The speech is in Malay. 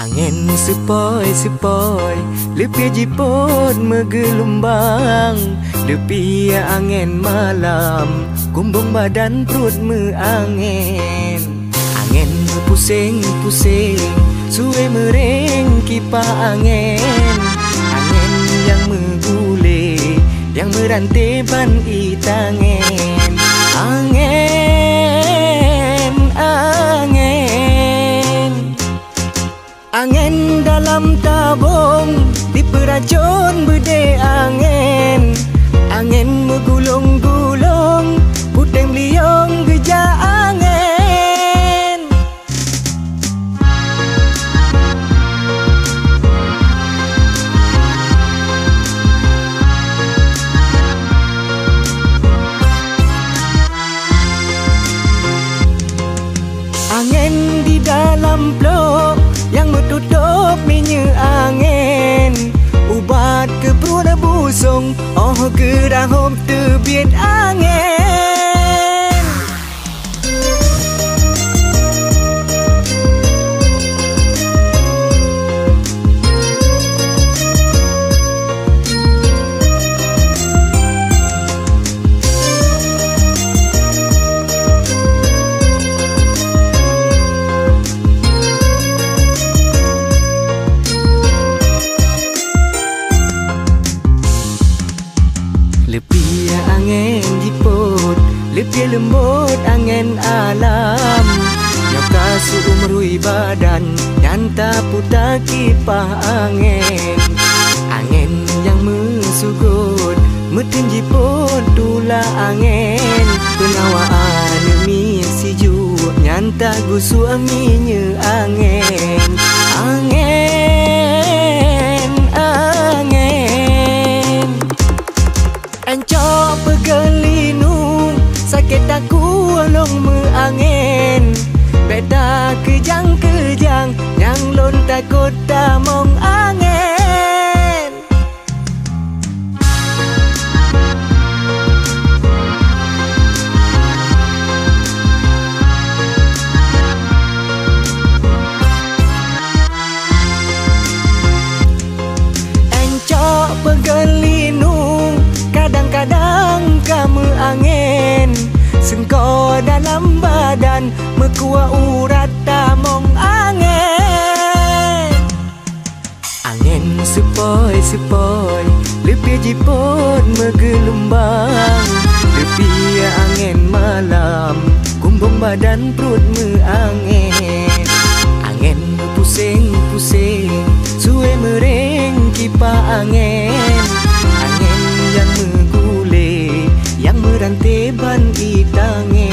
Angin sepoi-sepoi, lepia jipot menggelombang. Lepia angin malam, kumbung badan perut angin. Angin pusing-pusing, suwe mering kipas angin. Angin yang menggulih, yang merantai ban itangin. Angin, angin, angin dalam tabung, diperacun bedai angin. Angin menggulung-gulung, puteng beliung gejak angin. Angin di dalam blok yang menutup minyak angin. Ubat ke perut busung, oh gerahum terbit angin. Lepia angin jiput, lepia lembut angin alam. Yang kasut umrui badan, nyanta putar kipas angin. Angin yang mensugut, meten jiput tulah angin. Penawaan demi sijuk, nyanta gusu aminya angin. Angin, angin, encok pegelinu, sakit aku alung meangin. Beda kejang-kejang, yang lon takut tamong angin. Encok pegelinu, kadang-kadang kamu angin. Sengkau dalam badan, mekuat urat tamong angin. Angin sepoi-sepoi, lepia jipot menggelombang. Lepia angin malam, kumbung badan perut angin. Angin pusing-pusing, suwe mering kipas angin. Angin yang menggulih, yang merantai ban itangin.